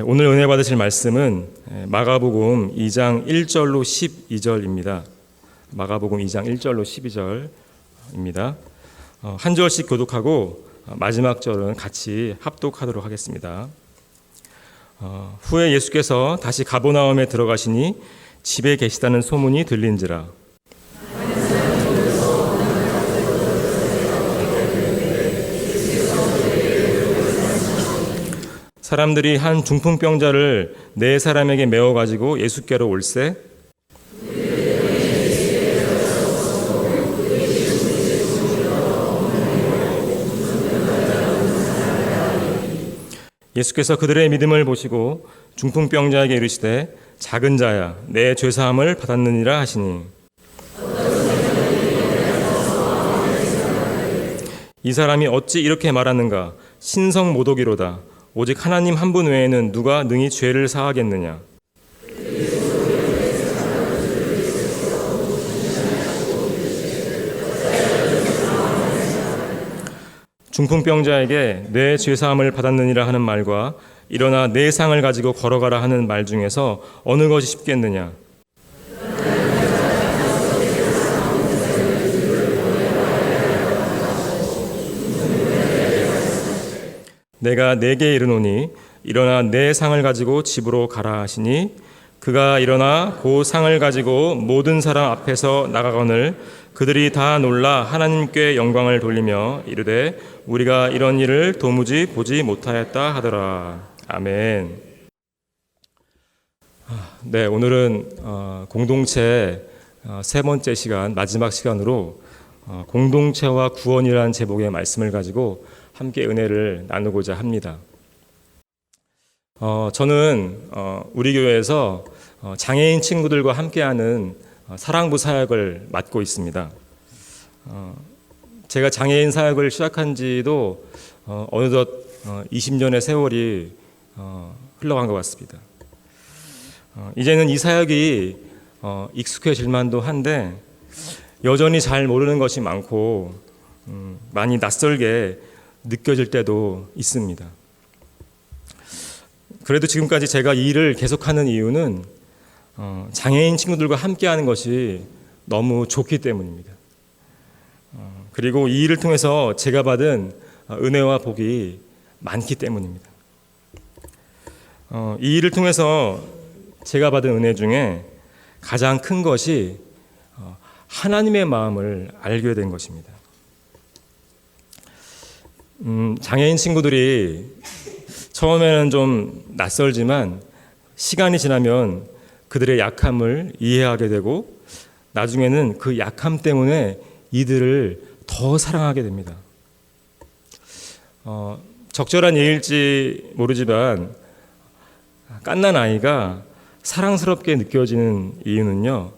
오늘 은혜 받으실 말씀은 마가복음 2장 1절로 12절입니다. 마가복음 2장 1절로 12절입니다. 한 절씩 교독하고 마지막 절은 같이 합독하도록 하겠습니다. 후에 예수께서 다시 가버나움에 들어가시니 집에 계시다는 소문이 들린지라. 사람들이 한 중풍병자를 네 사람에게 메워 가지고 예수께로 올세 예수께서 그들의 믿음을 보시고 중풍병자에게 이르시되 작은 자야 내 죄사함을 받았느니라 하시니 이 사람이 어찌 이렇게 말하는가 신성모독이로다. 오직 하나님 한 분 외에는 누가 능히 죄를 사하겠느냐. 중풍병자에게 내 죄사함을 받았느니라 하는 말과 일어나 내 상을 가지고 걸어가라 하는 말 중에서 어느 것이 쉽겠느냐. 내가 네게 이르노니 일어나 내 상을 가지고 집으로 가라 하시니 그가 일어나 그 상을 가지고 모든 사람 앞에서 나가거늘 그들이 다 놀라 하나님께 영광을 돌리며 이르되 우리가 이런 일을 도무지 보지 못하였다 하더라. 아멘. 네, 오늘은 공동체 세 번째 시간 마지막 시간으로 공동체와 구원이라는 제목의 말씀을 가지고 함께 은혜를 나누고자 합니다. 저는 우리 교회에서 장애인 친구들과 함께하는 사랑부 사역을 맡고 있습니다. 제가 장애인 사역을 시작한 지도 어느덧 20년의 세월이 흘러간 것 같습니다. 이제는 이 사역이 익숙해질 만도 한데 여전히 잘 모르는 것이 많고 많이 낯설게 느껴질 때도 있습니다. 그래도 지금까지 제가 이 일을 계속하는 이유는 장애인 친구들과 함께하는 것이 너무 좋기 때문입니다. 그리고 이 일을 통해서 제가 받은 은혜와 복이 많기 때문입니다. 이 일을 통해서 제가 받은 은혜 중에 가장 큰 것이 하나님의 마음을 알게 된 것입니다. 장애인 친구들이 처음에는 좀 낯설지만 시간이 지나면 그들의 약함을 이해하게 되고 나중에는 그 약함 때문에 이들을 더 사랑하게 됩니다. 적절한 예일지 모르지만 갓난 아이가 사랑스럽게 느껴지는 이유는요,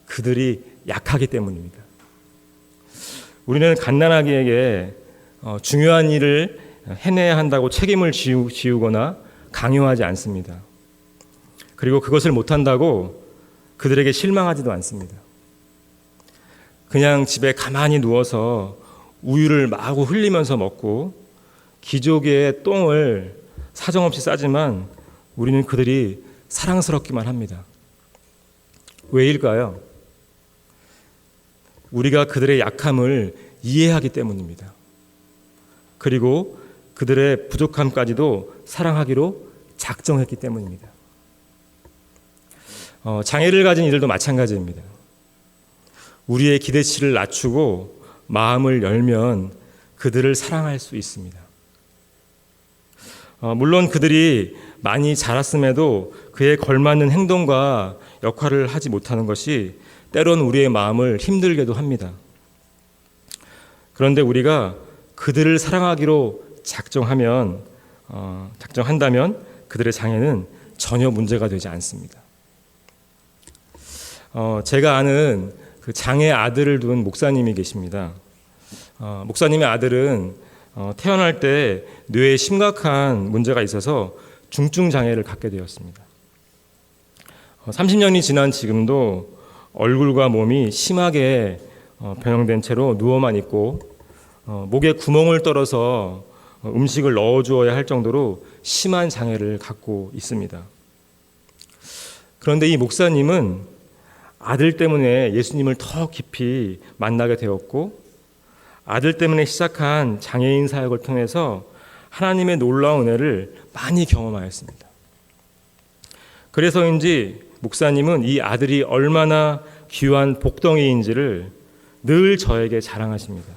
그들이 약하기 때문입니다. 우리는 갓난아기에게 중요한 일을 해내야 한다고 책임을 지우거나 강요하지 않습니다. 그리고 그것을 못한다고 그들에게 실망하지도 않습니다. 그냥 집에 가만히 누워서 우유를 마구 흘리면서 먹고 기저귀에 똥을 사정없이 싸지만 우리는 그들이 사랑스럽기만 합니다. 왜일까요? 우리가 그들의 약함을 이해하기 때문입니다. 그리고 그들의 부족함까지도 사랑하기로 작정했기 때문입니다. 장애를 가진 이들도 마찬가지입니다. 우리의 기대치를 낮추고 마음을 열면 그들을 사랑할 수 있습니다. 물론 그들이 많이 자랐음에도 그에 걸맞는 행동과 역할을 하지 못하는 것이 때론 우리의 마음을 힘들게도 합니다. 그런데 우리가 그들을 사랑하기로 작정한다면 그들의 장애는 전혀 문제가 되지 않습니다. 제가 아는 그 장애 아들을 둔 목사님이 계십니다. 목사님의 아들은 태어날 때 뇌에 심각한 문제가 있어서 중증 장애를 갖게 되었습니다. 30년이 지난 지금도 얼굴과 몸이 심하게 변형된 채로 누워만 있고 목에 구멍을 떨어서 음식을 넣어주어야 할 정도로 심한 장애를 갖고 있습니다. 그런데 이 목사님은 아들 때문에 예수님을 더 깊이 만나게 되었고, 아들 때문에 시작한 장애인 사역을 통해서 하나님의 놀라운 은혜를 많이 경험하였습니다. 그래서인지 목사님은 이 아들이 얼마나 귀한 복덩이인지를 늘 저에게 자랑하십니다.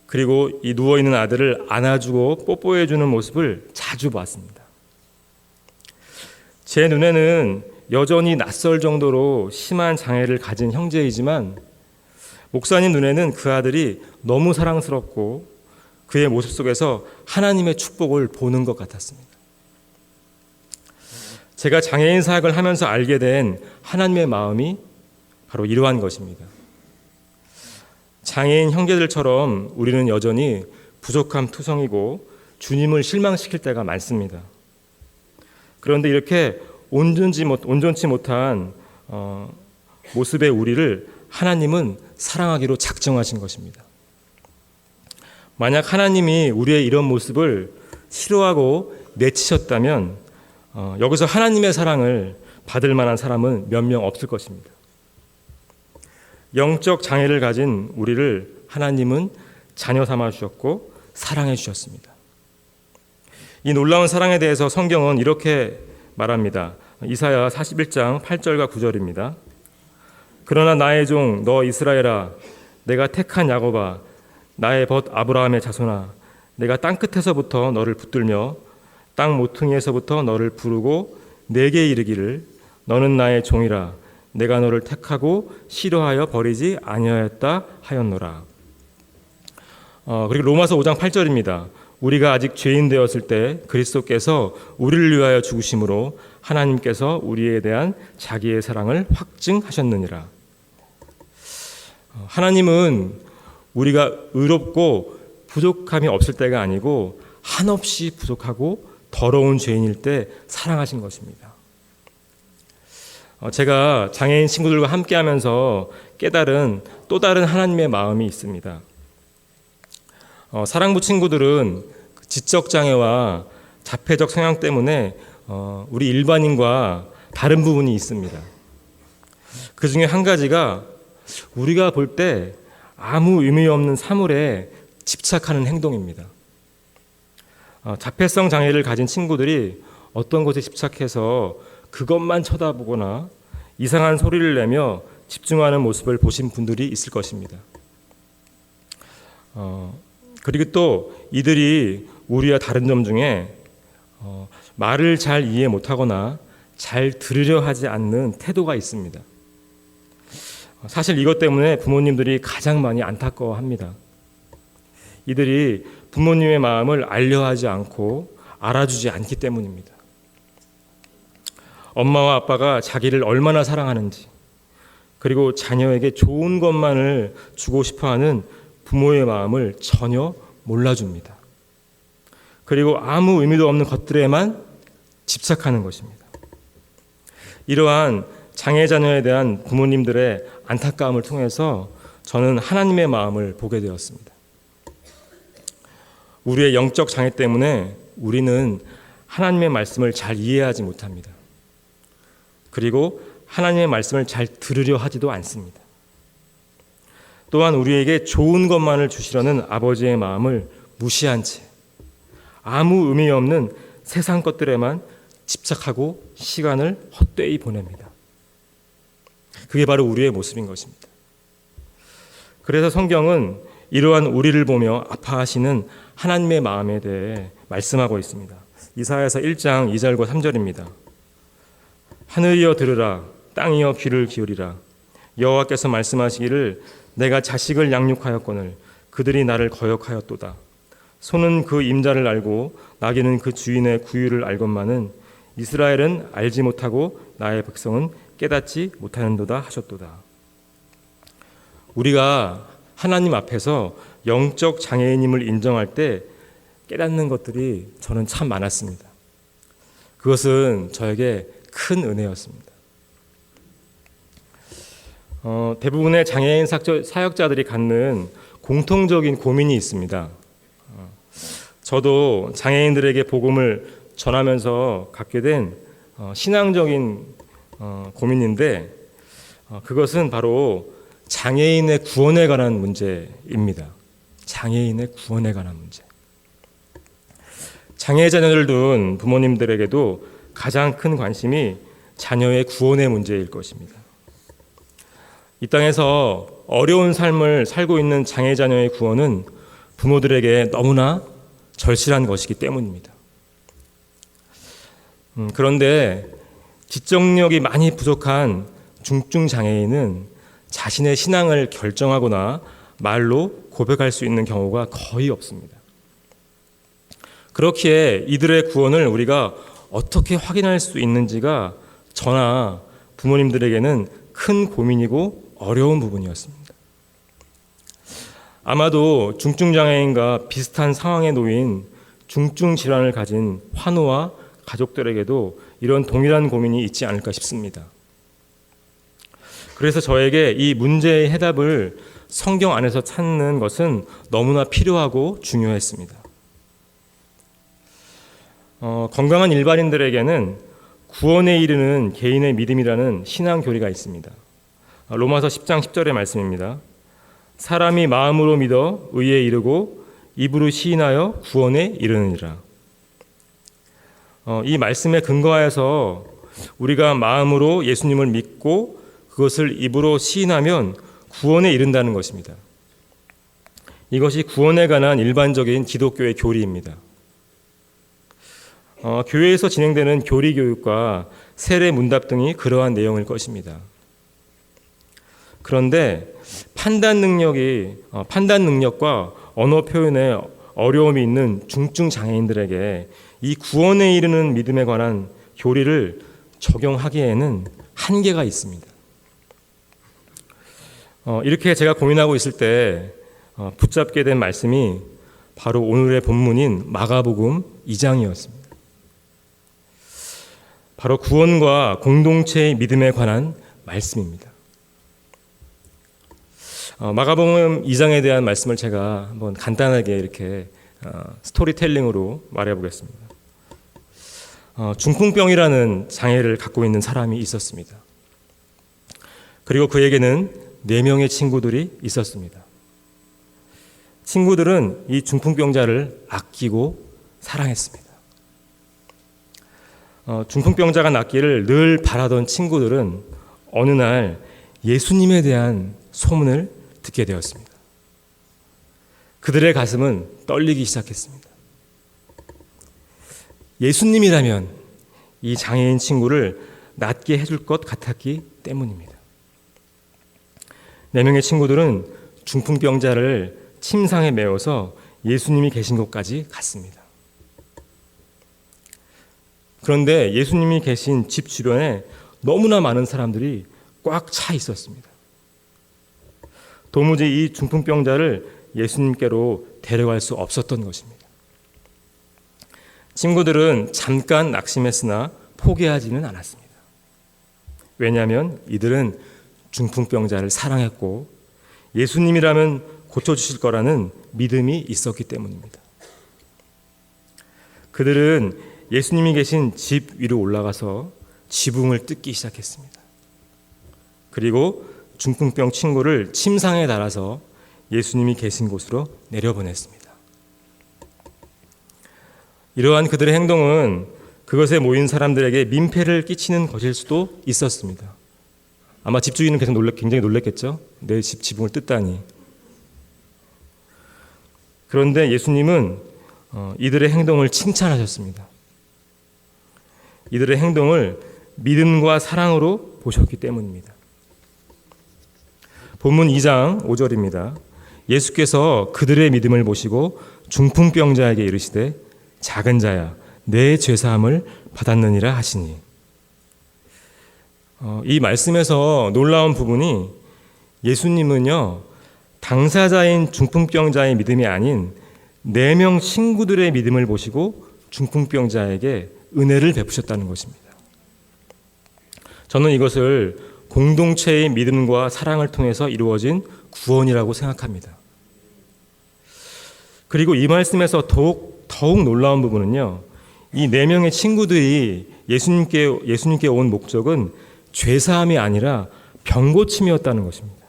그리고 이 누워있는 아들을 안아주고 뽀뽀해주는 모습을 자주 봤습니다. 제 눈에는 여전히 낯설 정도로 심한 장애를 가진 형제이지만 목사님 눈에는 그 아들이 너무 사랑스럽고 그의 모습 속에서 하나님의 축복을 보는 것 같았습니다. 제가 장애인 사역을 하면서 알게 된 하나님의 마음이 바로 이러한 것입니다. 장애인 형제들처럼 우리는 여전히 부족함 투성이고 주님을 실망시킬 때가 많습니다. 그런데 이렇게 온전치 못한 모습의 우리를 하나님은 사랑하기로 작정하신 것입니다. 만약 하나님이 우리의 이런 모습을 싫어하고 내치셨다면 여기서 하나님의 사랑을 받을 만한 사람은 몇 명 없을 것입니다. 영적 장애를 가진 우리를 하나님은 자녀 삼아 주셨고 사랑해 주셨습니다. 이 놀라운 사랑에 대해서 성경은 이렇게 말합니다. 이사야 41장 8절과 9절입니다. 그러나 나의 종 너 이스라엘아, 내가 택한 야곱아, 나의 벗 아브라함의 자손아, 내가 땅끝에서부터 너를 붙들며 땅 모퉁이에서부터 너를 부르고 내게 이르기를 너는 나의 종이라, 내가 너를 택하고 싫어하여 버리지 아니하였다 하였노라. 그리고 로마서 5장 8절입니다. 우리가 아직 죄인 되었을 때 그리스도께서 우리를 위하여 죽으심으로 하나님께서 우리에 대한 자기의 사랑을 확증하셨느니라. 하나님은 우리가 의롭고 부족함이 없을 때가 아니고 한없이 부족하고 더러운 죄인일 때 사랑하신 것입니다. 제가 장애인 친구들과 함께하면서 깨달은 또 다른 하나님의 마음이 있습니다. 사랑부 친구들은 지적 장애와 자폐적 성향 때문에 우리 일반인과 다른 부분이 있습니다. 그 중에 한 가지가 우리가 볼 때 아무 의미 없는 사물에 집착하는 행동입니다. 자폐성 장애를 가진 친구들이 어떤 것에 집착해서 그것만 쳐다보거나 이상한 소리를 내며 집중하는 모습을 보신 분들이 있을 것입니다. 그리고 또 이들이 우리와 다른 점 중에 말을 잘 이해 못하거나 잘 들으려 하지 않는 태도가 있습니다. 사실 이것 때문에 부모님들이 가장 많이 안타까워합니다. 이들이 부모님의 마음을 알려하지 않고 알아주지 않기 때문입니다. 엄마와 아빠가 자기를 얼마나 사랑하는지, 그리고 자녀에게 좋은 것만을 주고 싶어하는 부모의 마음을 전혀 몰라줍니다. 그리고 아무 의미도 없는 것들에만 집착하는 것입니다. 이러한 장애 자녀에 대한 부모님들의 안타까움을 통해서 저는 하나님의 마음을 보게 되었습니다. 우리의 영적 장애 때문에 우리는 하나님의 말씀을 잘 이해하지 못합니다. 그리고 하나님의 말씀을 잘 들으려 하지도 않습니다. 또한 우리에게 좋은 것만을 주시려는 아버지의 마음을 무시한 채 아무 의미 없는 세상 것들에만 집착하고 시간을 헛되이 보냅니다. 그게 바로 우리의 모습인 것입니다. 그래서 성경은 이러한 우리를 보며 아파하시는 하나님의 마음에 대해 말씀하고 있습니다. 이사야서 1장 2절과 3절입니다. 하늘이여 들으라, 땅이여 귀를 기울이라. 여호와께서 말씀하시기를 내가 자식을 양육하였거늘 그들이 나를 거역하였도다. 소는 그 임자를 알고 나귀는 그 주인의 구유를 알건만은 이스라엘은 알지 못하고 나의 백성은 깨닫지 못하는도다 하셨도다. 우리가 하나님 앞에서 영적 장애인임을 인정할 때 깨닫는 것들이 저는 참 많았습니다. 그것은 저에게 큰 은혜였습니다. 대부분의 장애인 사역자들이 갖는 공통적인 고민이 있습니다. 저도 장애인들에게 복음을 전하면서 갖게 된 신앙적인 고민인데, 그것은 바로 장애인의 구원에 관한 문제입니다. 장애인의 구원에 관한 문제. 장애 자녀를 둔 부모님들에게도 가장 큰 관심이 자녀의 구원의 문제일 것입니다. 이 땅에서 어려운 삶을 살고 있는 장애 자녀의 구원은 부모들에게 너무나 절실한 것이기 때문입니다. 그런데 지적력이 많이 부족한 중증 장애인은 자신의 신앙을 결정하거나 말로 고백할 수 있는 경우가 거의 없습니다. 그렇기에 이들의 구원을 우리가 어떻게 확인할 수 있는지가 저나 부모님들에게는 큰 고민이고 어려운 부분이었습니다. 아마도 중증 장애인과 비슷한 상황에 놓인 중증 질환을 가진 환우와 가족들에게도 이런 동일한 고민이 있지 않을까 싶습니다. 그래서 저에게 이 문제의 해답을 성경 안에서 찾는 것은 너무나 필요하고 중요했습니다. 건강한 일반인들에게는 구원에 이르는 개인의 믿음이라는 신앙 교리가 있습니다. 로마서 10장 10절의 말씀입니다. 사람이 마음으로 믿어 의에 이르고 입으로 시인하여 구원에 이르느니라. 이 말씀에 근거하여서 우리가 마음으로 예수님을 믿고 그것을 입으로 시인하면 구원에 이른다는 것입니다. 이것이 구원에 관한 일반적인 기독교의 교리입니다. 교회에서 진행되는 교리 교육과 세례 문답 등이 그러한 내용일 것입니다. 그런데 판단 능력과 언어 표현에 어려움이 있는 중증 장애인들에게 이 구원에 이르는 믿음에 관한 교리를 적용하기에는 한계가 있습니다. 이렇게 제가 고민하고 있을 때 붙잡게 된 말씀이 바로 오늘의 본문인 마가복음 2장이었습니다. 바로 구원과 공동체의 믿음에 관한 말씀입니다. 마가복음 2장에 대한 말씀을 제가 한번 간단하게 이렇게 스토리텔링으로 말해보겠습니다. 중풍병이라는 장애를 갖고 있는 사람이 있었습니다. 그리고 그에게는 4명의 친구들이 있었습니다. 친구들은 이 중풍병자를 아끼고 사랑했습니다. 중풍병자가 낫기를 늘 바라던 친구들은 어느 날 예수님에 대한 소문을 듣게 되었습니다. 그들의 가슴은 떨리기 시작했습니다. 예수님이라면 이 장애인 친구를 낫게 해줄 것 같았기 때문입니다. 4명의 친구들은 중풍병자를 침상에 메워서 예수님이 계신 곳까지 갔습니다. 그런데 예수님이 계신 집 주변에 너무나 많은 사람들이 꽉 차 있었습니다. 도무지 이 중풍병자를 예수님께로 데려갈 수 없었던 것입니다. 친구들은 잠깐 낙심했으나 포기하지는 않았습니다. 왜냐하면 이들은 중풍병자를 사랑했고 예수님이라면 고쳐주실 거라는 믿음이 있었기 때문입니다. 그들은 예수님이 계신 집 위로 올라가서 지붕을 뜯기 시작했습니다. 그리고 중풍병 친구를 침상에 달아서 예수님이 계신 곳으로 내려보냈습니다. 이러한 그들의 행동은 그것에 모인 사람들에게 민폐를 끼치는 것일 수도 있었습니다. 아마 집주인은 굉장히 놀랐겠죠? 내 집 지붕을 뜯다니. 그런데 예수님은 이들의 행동을 칭찬하셨습니다. 이들의 행동을 믿음과 사랑으로 보셨기 때문입니다. 본문 2장 5절입니다. 예수께서 그들의 믿음을 보시고 중풍병자에게 이르시되 작은 자야 내 죄사함을 받았느니라 하시니. 이 말씀에서 놀라운 부분이 예수님은요 당사자인 중풍병자의 믿음이 아닌 4명 친구들의 믿음을 보시고 중풍병자에게 은혜를 베푸셨다는 것입니다. 저는 이것을 공동체의 믿음과 사랑을 통해서 이루어진 구원이라고 생각합니다. 그리고 이 말씀에서 더욱 더욱 놀라운 부분은요, 이 네 명의 친구들이 예수님께 온 목적은 죄사함이 아니라 병고침이었다는 것입니다.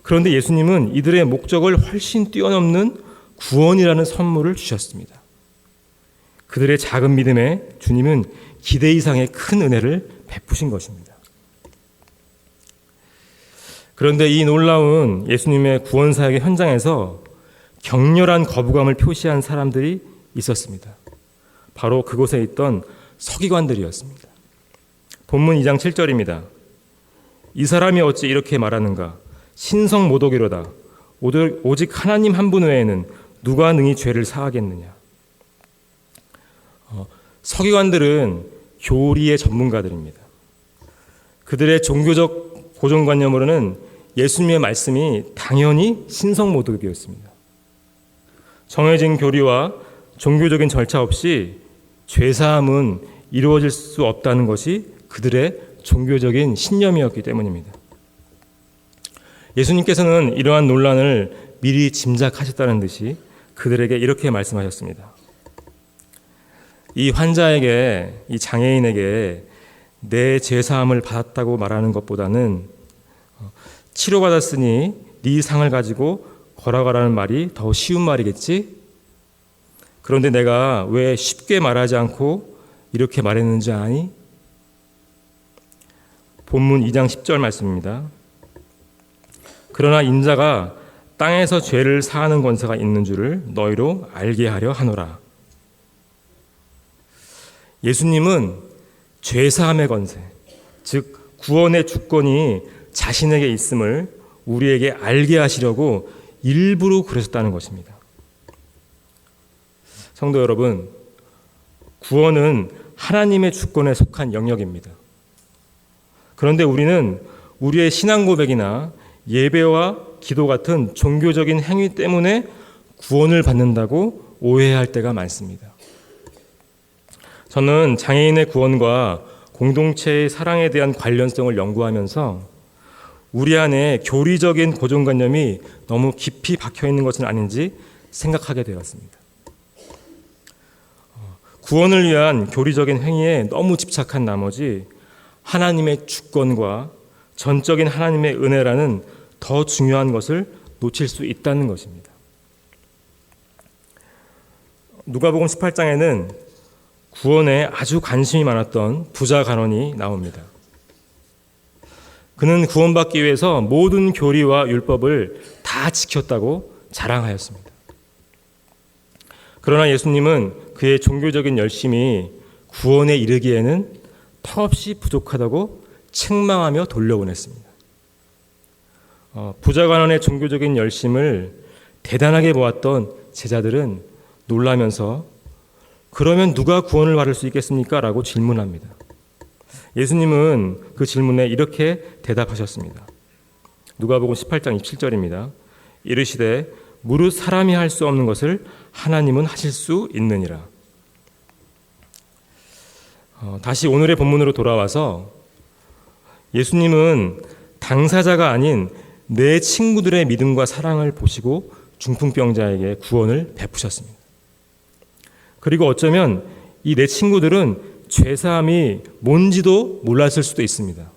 그런데 예수님은 이들의 목적을 훨씬 뛰어넘는 구원이라는 선물을 주셨습니다. 그들의 작은 믿음에 주님은 기대 이상의 큰 은혜를 베푸신 것입니다. 그런데 이 놀라운 예수님의 구원 사역의 현장에서 격렬한 거부감을 표시한 사람들이 있었습니다. 바로 그곳에 있던 서기관들이었습니다. 본문 2장 7절입니다. 이 사람이 어찌 이렇게 말하는가? 신성모독이로다. 오직 하나님 한 분 외에는 누가 능히 죄를 사하겠느냐. 서기관들은 교리의 전문가들입니다. 그들의 종교적 고정관념으로는 예수님의 말씀이 당연히 신성모독이었습니다. 정해진 교리와 종교적인 절차 없이 죄사함은 이루어질 수 없다는 것이 그들의 종교적인 신념이었기 때문입니다. 예수님께서는 이러한 논란을 미리 짐작하셨다는 듯이 그들에게 이렇게 말씀하셨습니다. 이 환자에게, 이 장애인에게 내 죄사함을 받았다고 말하는 것보다는 치료받았으니 네 상을 가지고 걸어가라는 말이 더 쉬운 말이겠지? 그런데 내가 왜 쉽게 말하지 않고 이렇게 말했는지 아니? 본문 2장 10절 말씀입니다. 그러나 인자가 땅에서 죄를 사하는 권세가 있는 줄을 너희로 알게 하려 하노라. 예수님은 죄사함의 권세, 즉 구원의 주권이 자신에게 있음을 우리에게 알게 하시려고 일부러 그러셨다는 것입니다. 성도 여러분, 구원은 하나님의 주권에 속한 영역입니다. 그런데 우리는 우리의 신앙 고백이나 예배와 기도 같은 종교적인 행위 때문에 구원을 받는다고 오해할 때가 많습니다. 저는 장애인의 구원과 공동체의 사랑에 대한 관련성을 연구하면서 우리 안에 교리적인 고정관념이 너무 깊이 박혀 있는 것은 아닌지 생각하게 되었습니다. 구원을 위한 교리적인 행위에 너무 집착한 나머지 하나님의 주권과 전적인 하나님의 은혜라는 더 중요한 것을 놓칠 수 있다는 것입니다. 누가복음 18장에는 구원에 아주 관심이 많았던 부자 간원이 나옵니다. 그는 구원받기 위해서 모든 교리와 율법을 다 지켰다고 자랑하였습니다. 그러나 예수님은 그의 종교적인 열심이 구원에 이르기에는 턱없이 부족하다고 책망하며 돌려보냈습니다. 부자 간원의 종교적인 열심을 대단하게 보았던 제자들은 놀라면서 그러면 누가 구원을 받을 수 있겠습니까? 라고 질문합니다. 예수님은 그 질문에 이렇게 대답하셨습니다. 누가복음 18장 27절입니다. 이르시되 무릇 사람이 할 수 없는 것을 하나님은 하실 수 있느니라. 다시 오늘의 본문으로 돌아와서 예수님은 당사자가 아닌 내 친구들의 믿음과 사랑을 보시고 중풍병자에게 구원을 베푸셨습니다. 그리고 어쩌면 이 내 친구들은 죄사함이 뭔지도 몰랐을 수도 있습니다.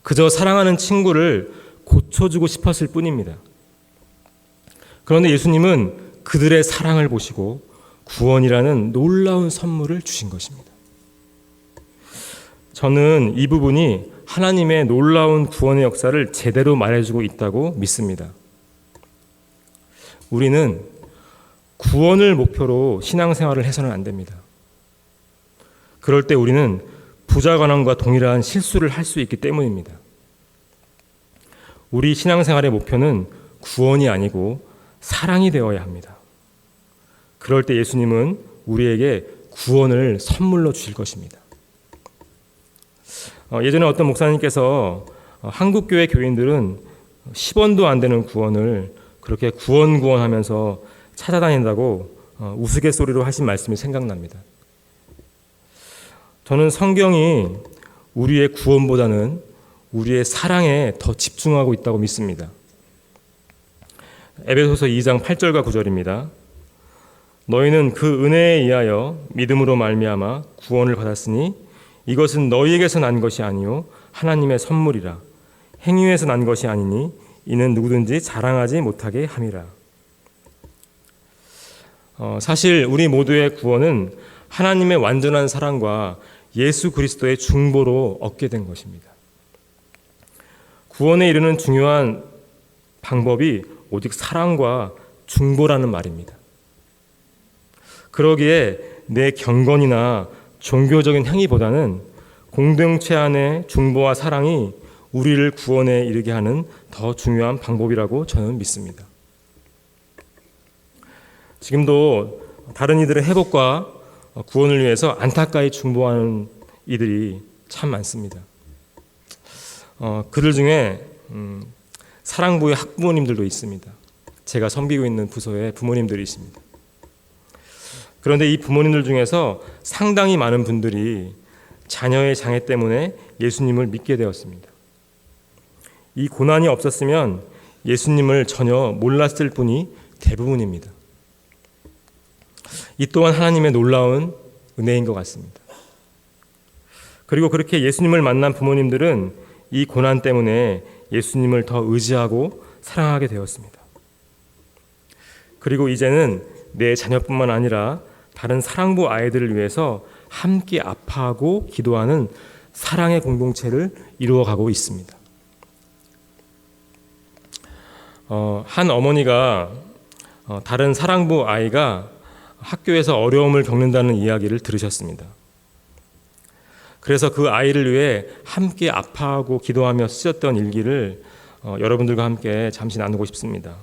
그저 사랑하는 친구를 고쳐주고 싶었을 뿐입니다. 그런데 예수님은 그들의 사랑을 보시고 구원이라는 놀라운 선물을 주신 것입니다. 저는 이 부분이 하나님의 놀라운 구원의 역사를 제대로 말해주고 있다고 믿습니다. 우리는 구원을 목표로 신앙생활을 해서는 안 됩니다. 그럴 때 우리는 부자 간원과 동일한 실수를 할 수 있기 때문입니다. 우리 신앙생활의 목표는 구원이 아니고 사랑이 되어야 합니다. 그럴 때 예수님은 우리에게 구원을 선물로 주실 것입니다. 예전에 어떤 목사님께서 한국교회 교인들은 10원도 안 되는 구원을 그렇게 구원하면서 찾아다닌다고 우스갯소리로 하신 말씀이 생각납니다. 저는 성경이 우리의 구원보다는 우리의 사랑에 더 집중하고 있다고 믿습니다. 에베소서 2장 8절과 9절입니다. 너희는 그 은혜에 의하여 믿음으로 말미암아 구원을 받았으니 이것은 너희에게서 난 것이 아니요 하나님의 선물이라. 행위에서 난 것이 아니니 이는 누구든지 자랑하지 못하게 함이라. 사실 우리 모두의 구원은 하나님의 완전한 사랑과 예수 그리스도의 중보로 얻게 된 것입니다. 구원에 이르는 중요한 방법이 오직 사랑과 중보라는 말입니다. 그러기에 내 경건이나 종교적인 행위보다는 공동체 안의 중보와 사랑이 우리를 구원에 이르게 하는 더 중요한 방법이라고 저는 믿습니다. 지금도 다른 이들의 회복과 구원을 위해서 안타까이 중보하는 이들이 참 많습니다. 그들 중에 사랑부의 학부모님들도 있습니다. 제가 섬기고 있는 부서에 부모님들이 있습니다. 그런데 이 부모님들 중에서 상당히 많은 분들이 자녀의 장애 때문에 예수님을 믿게 되었습니다. 이 고난이 없었으면 예수님을 전혀 몰랐을 분이 대부분입니다. 이 또한 하나님의 놀라운 은혜인 것 같습니다. 그리고 그렇게 예수님을 만난 부모님들은 이 고난 때문에 예수님을 더 의지하고 사랑하게 되었습니다. 그리고 이제는 내 자녀뿐만 아니라 다른 사랑부 아이들을 위해서 함께 아파하고 기도하는 사랑의 공동체를 이루어가고 있습니다. 한 어머니가 다른 사랑부 아이가 학교에서 어려움을 겪는다는 이야기를 들으셨습니다. 그래서 그 아이를 위해 함께 아파하고 기도하며 쓰셨던 일기를 여러분들과 함께 잠시 나누고 싶습니다.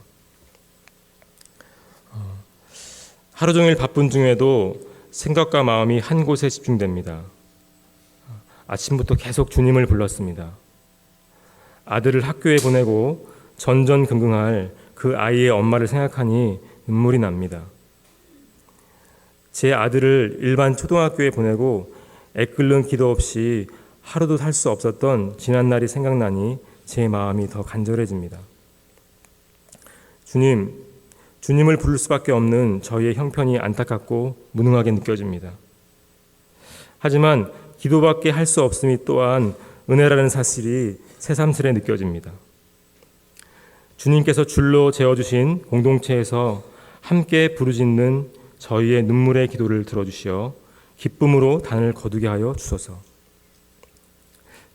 하루 종일 바쁜 중에도 생각과 마음이 한 곳에 집중됩니다. 아침부터 계속 주님을 불렀습니다. 아들을 학교에 보내고 전전긍긍할 그 아이의 엄마를 생각하니 눈물이 납니다. 제 아들을 일반 초등학교에 보내고 애끓는 기도 없이 하루도 살 수 없었던 지난날이 생각나니 제 마음이 더 간절해집니다. 주님을 부를 수밖에 없는 저희의 형편이 안타깝고 무능하게 느껴집니다. 하지만 기도밖에 할 수 없음이 또한 은혜라는 사실이 새삼스레 느껴집니다. 주님께서 줄로 재어주신 공동체에서 함께 부르짖는 저희의 눈물의 기도를 들어주시어 기쁨으로 단을 거두게 하여 주소서.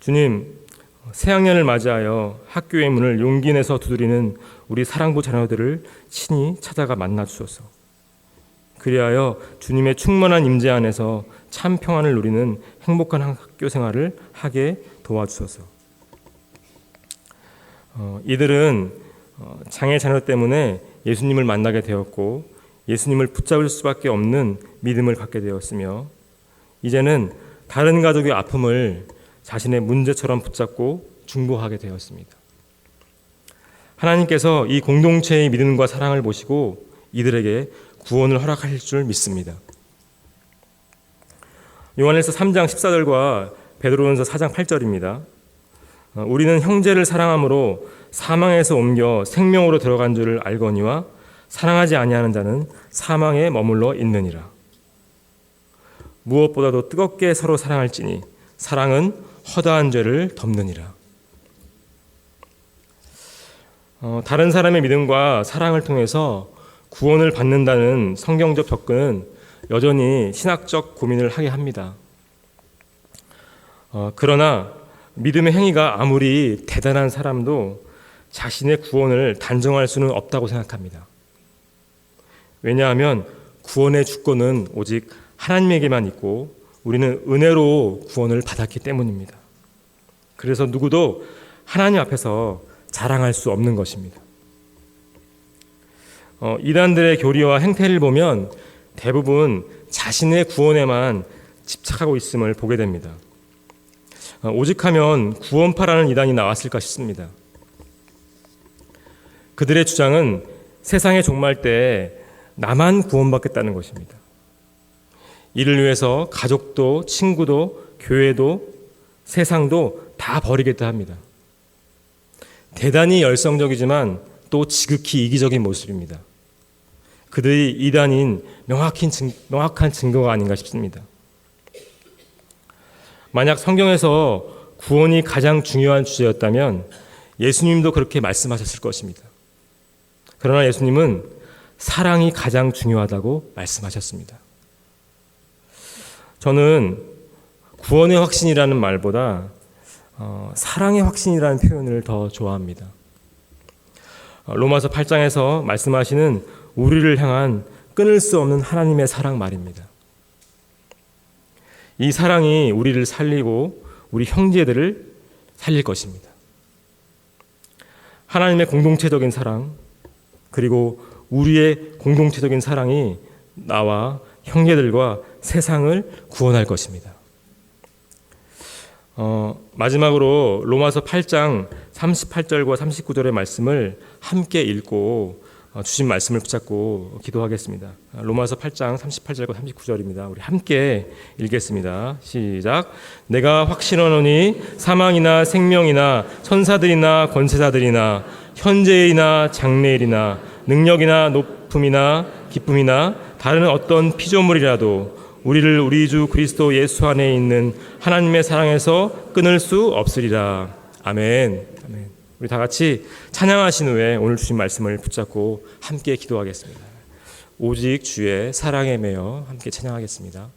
주님, 새학년을 맞이하여 학교의 문을 용기 내서 두드리는 우리 사랑부 자녀들을 친히 찾아가 만나 주소서. 그리하여 주님의 충만한 임재 안에서 참 평안을 누리는 행복한 학교 생활을 하게 도와주소서. 이들은 장애 자녀 때문에 예수님을 만나게 되었고 예수님을 붙잡을 수밖에 없는 믿음을 갖게 되었으며 이제는 다른 가족의 아픔을 자신의 문제처럼 붙잡고 중보하게 되었습니다. 하나님께서 이 공동체의 믿음과 사랑을 보시고 이들에게 구원을 허락하실 줄 믿습니다. 요한일서 3장 14절과 베드로전서 4장 8절입니다. 우리는 형제를 사랑함으로 사망에서 옮겨 생명으로 들어간 줄을 알거니와 사랑하지 아니하는 자는 사망에 머물러 있느니라. 무엇보다도 뜨겁게 서로 사랑할지니 사랑은 허다한 죄를 덮느니라. 다른 사람의 믿음과 사랑을 통해서 구원을 받는다는 성경적 접근은 여전히 신학적 고민을 하게 합니다. 그러나 믿음의 행위가 아무리 대단한 사람도 자신의 구원을 단정할 수는 없다고 생각합니다. 왜냐하면 구원의 주권은 오직 하나님에게만 있고 우리는 은혜로 구원을 받았기 때문입니다. 그래서 누구도 하나님 앞에서 자랑할 수 없는 것입니다. 이단들의 교리와 행태를 보면 대부분 자신의 구원에만 집착하고 있음을 보게 됩니다. 오직하면 구원파라는 이단이 나왔을까 싶습니다. 그들의 주장은 세상의 종말 때 나만 구원받겠다는 것입니다. 이를 위해서 가족도 친구도 교회도 세상도 다 버리겠다 합니다. 대단히 열성적이지만 또 지극히 이기적인 모습입니다. 그들이 이단인 명확한 증거가 아닌가 싶습니다. 만약 성경에서 구원이 가장 중요한 주제였다면 예수님도 그렇게 말씀하셨을 것입니다. 그러나 예수님은 사랑이 가장 중요하다고 말씀하셨습니다. 저는 구원의 확신이라는 말보다 사랑의 확신이라는 표현을 더 좋아합니다. 로마서 8장에서 말씀하시는 우리를 향한 끊을 수 없는 하나님의 사랑 말입니다. 이 사랑이 우리를 살리고 우리 형제들을 살릴 것입니다. 하나님의 공동체적인 사랑, 그리고 우리의 공동체적인 사랑이 나와 형제들과 세상을 구원할 것입니다. 마지막으로 로마서 8장 38절과 39절의 말씀을 함께 읽고 주신 말씀을 붙잡고 기도하겠습니다. 로마서 8장 38절과 39절입니다. 우리 함께 읽겠습니다. 시작. 내가 확신하노니 사망이나 생명이나 천사들이나 권세자들이나 현재이나 장래일이나 능력이나 높음이나 기쁨이나 다른 어떤 피조물이라도 우리를 우리 주 그리스도 예수 안에 있는 하나님의 사랑에서 끊을 수 없으리라. 아멘. 아멘. 우리 다 같이 찬양하신 후에 오늘 주신 말씀을 붙잡고 함께 기도하겠습니다. 오직 주의 사랑에 매여 함께 찬양하겠습니다.